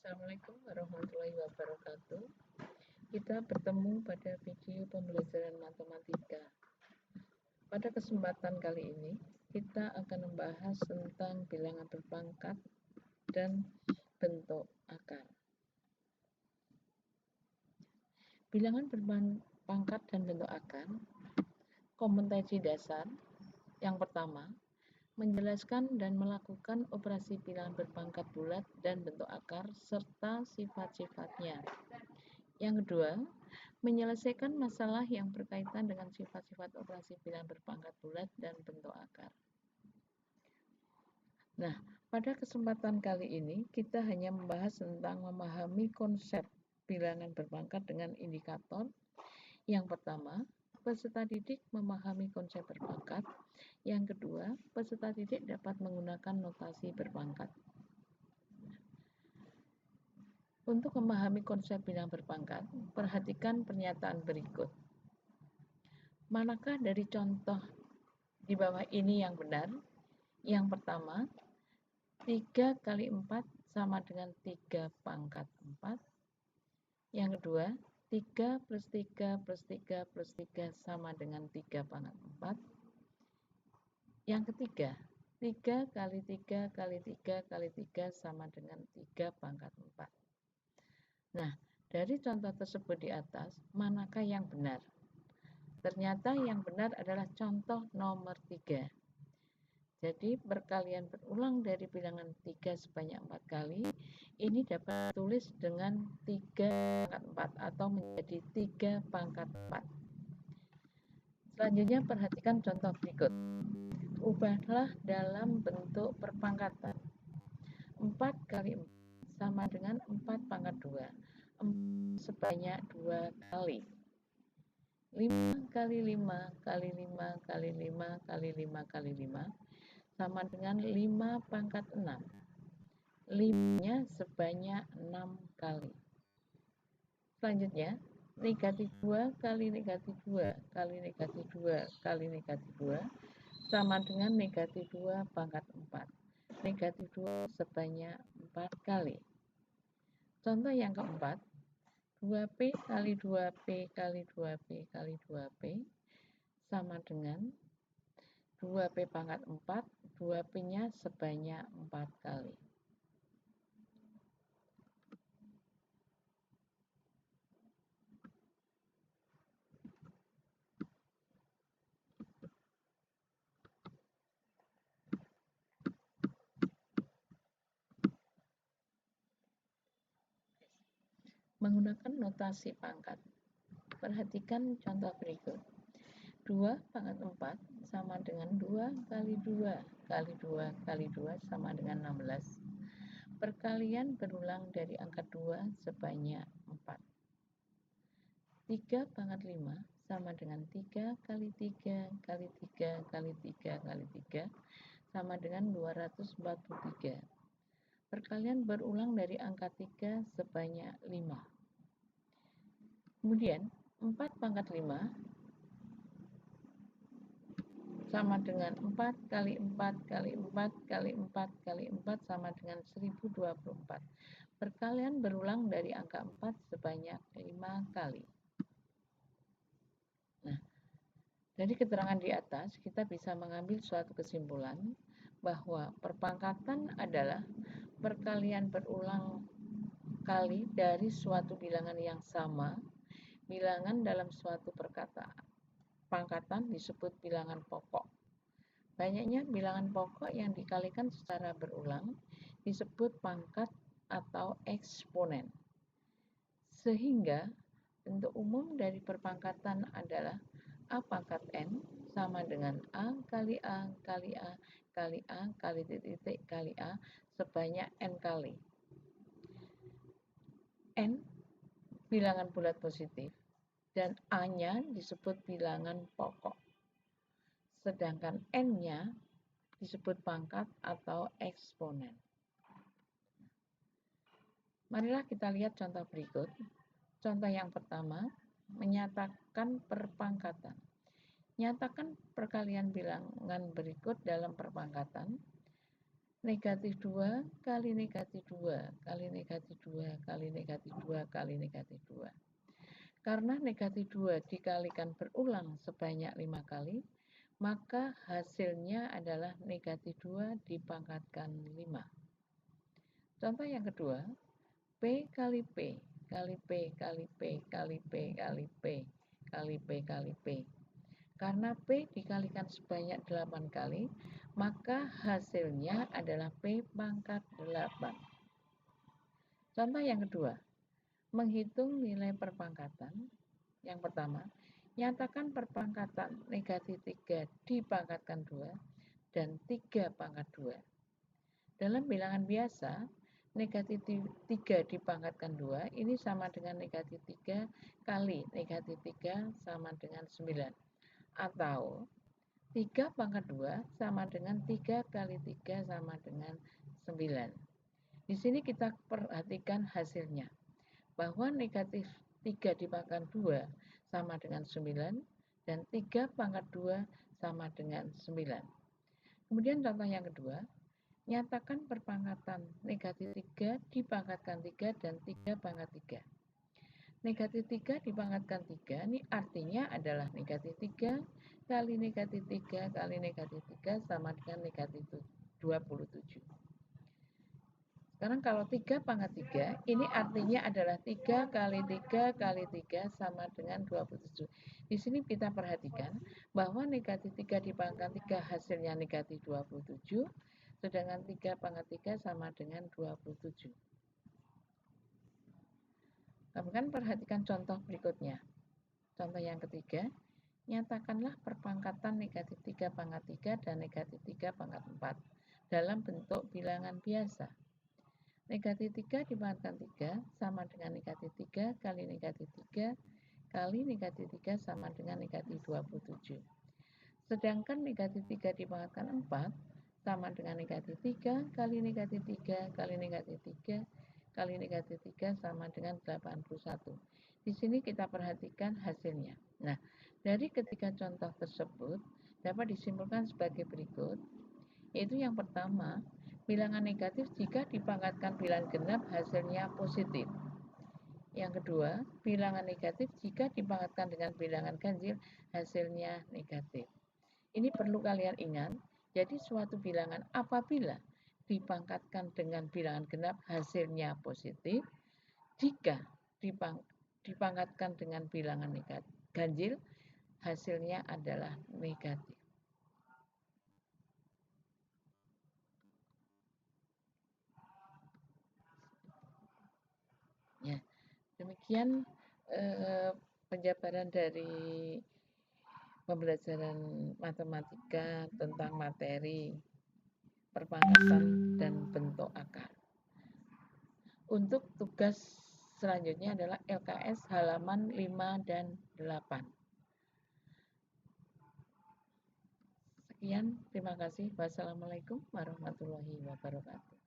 Assalamualaikum warahmatullahi wabarakatuh. Kita bertemu pada video pembelajaran matematika. Pada kesempatan kali ini, kita akan membahas tentang bilangan berpangkat dan bentuk akar. Bilangan berpangkat dan bentuk akar, kompetensi dasar. Yang pertama, menjelaskan dan melakukan operasi bilangan berpangkat bulat dan bentuk akar serta sifat-sifatnya. Yang kedua, menyelesaikan masalah yang berkaitan dengan sifat-sifat operasi bilangan berpangkat bulat dan bentuk akar. Nah, pada kesempatan kali ini kita hanya membahas tentang memahami konsep bilangan berpangkat dengan indikator. Yang pertama, peserta didik memahami konsep berpangkat. Yang kedua, peserta didik dapat menggunakan notasi berpangkat. Untuk memahami konsep bilangan berpangkat, perhatikan pernyataan berikut. Manakah dari contoh di bawah ini yang benar? Yang pertama, 3 kali 4 sama dengan 3 pangkat 4. Yang kedua, 3 plus 3 plus 3 plus 3 sama dengan 3 pangkat 4. Yang ketiga, 3 kali 3 kali 3 kali 3 sama dengan 3 pangkat 4. Nah, dari contoh tersebut di atas, manakah yang benar? Ternyata yang benar adalah contoh nomor 3. Jadi, perkalian berulang dari bilangan 3 sebanyak 4 kali, ini dapat tulis dengan 3 pangkat 4 atau menjadi 3 pangkat 4. Selanjutnya, perhatikan contoh berikut. Ubahlah dalam bentuk perpangkatan. 4 kali 4 sama dengan 4 pangkat 2. 4 sebanyak 2 kali. 5 kali 5 kali 5 kali 5 kali 5 kali 5 sama dengan 5 pangkat 6. 5-nya sebanyak 6 kali. Selanjutnya, negatif 2 kali negatif 2 kali negatif 2 kali negatif 2 sama dengan negatif 2 pangkat 4. Negatif 2 sebanyak 4 kali. Contoh yang keempat, 2P kali 2P kali 2P kali 2P sama dengan 2P pangkat 4, 2P-nya sebanyak 4 kali. Menggunakan notasi pangkat. Perhatikan contoh berikut. 2 pangkat 4 sama dengan 2 kali 2 kali 2 kali 2 sama dengan 16. Perkalian berulang dari angka 2 sebanyak 4. 3 pangkat 5 sama dengan 3 kali 3 kali 3 kali 3 kali 3 sama dengan 243. Perkalian berulang dari angka 3 sebanyak 5. Kemudian 4 pangkat 5 sama dengan 4 kali 4 kali 4 kali 4 kali 4 sama dengan 1024. Perkalian berulang dari angka 4 sebanyak 5 kali. Nah, dari keterangan di atas kita bisa mengambil suatu kesimpulan bahwa perpangkatan adalah perkalian berulang kali dari suatu bilangan yang sama. Bilangan dalam suatu pangkatan disebut bilangan pokok. Banyaknya bilangan pokok yang dikalikan secara berulang disebut pangkat atau eksponen. Sehingga bentuk umum dari perpangkatan adalah A pangkat N sama dengan A kali A kali A kali A kali titik kali A sebanyak N kali. N bilangan bulat positif dan A-nya disebut bilangan pokok. Sedangkan N-nya disebut pangkat atau eksponen. Marilah kita lihat contoh berikut. Contoh yang pertama, menyatakan perpangkatan. Nyatakan perkalian bilangan berikut dalam perpangkatan. negatif 2 kali negatif 2 kali negatif 2 kali negatif 2 kali negatif 2. Karena negatif 2 dikalikan berulang sebanyak 5 kali, maka hasilnya adalah negatif 2 dipangkatkan 5. Contoh yang kedua, P kali P kali P kali P kali P kali P kali P kali P. Karena P dikalikan sebanyak 8 kali, maka hasilnya adalah P pangkat 8. Contoh yang kedua, menghitung nilai perpangkatan. Yang pertama, nyatakan perpangkatan negatif 3 dipangkatkan 2 dan 3 pangkat 2. Dalam bilangan biasa, negatif 3 dipangkatkan 2 ini sama dengan negatif 3 kali negatif 3 sama dengan 9. Atau 3 pangkat 2 sama dengan 3 kali 3 sama dengan 9. Di sini kita perhatikan hasilnya, bahwa negatif 3 dipangkat 2 sama dengan 9 dan 3 pangkat 2 sama dengan 9. Kemudian contoh yang kedua, nyatakan perpangkatan negatif 3 dipangkatkan 3 dan 3 pangkat 3. Negatif 3 dipangkatkan 3 ini artinya adalah negatif 3 kali negatif 3 kali negatif 3 sama dengan negatif 27. Sekarang kalau 3 pangkat 3 ini artinya adalah 3 kali 3 kali 3 sama dengan 27. Di sini kita perhatikan bahwa negatif 3 dipangkat 3 hasilnya negatif 27, sedangkan 3 pangkat 3 sama dengan 27. Kemudian perhatikan contoh berikutnya. Contoh yang ketiga, nyatakanlah perpangkatan negatif 3 pangkat 3 dan negatif 3 pangkat 4 dalam bentuk bilangan biasa. Negatif 3 dipangkatkan 3 sama dengan negatif 3 kali negatif 3 kali negatif 3 sama dengan negatif 27. Sedangkan negatif 3 dipangkatkan 4 sama dengan negatif 3 kali negatif 3 kali negatif 3 kali negatif 3 sama dengan 81. Di sini kita perhatikan hasilnya. Nah, dari ketiga contoh tersebut dapat disimpulkan sebagai berikut, yaitu yang pertama, bilangan negatif jika dipangkatkan bilangan genap hasilnya positif. Yang kedua, bilangan negatif jika dipangkatkan dengan bilangan ganjil hasilnya negatif. Ini perlu kalian ingat, jadi suatu bilangan apabila dipangkatkan dengan bilangan genap hasilnya positif, jika dipangkatkan dengan bilangan negatif ganjil hasilnya adalah negatif. Ya, demikian penjabaran dari pembelajaran matematika tentang materi perpangkatan dan bentuk akar. Untuk tugas selanjutnya adalah LKS halaman 5 dan 8. Sekian, terima kasih. Wassalamualaikum warahmatullahi wabarakatuh.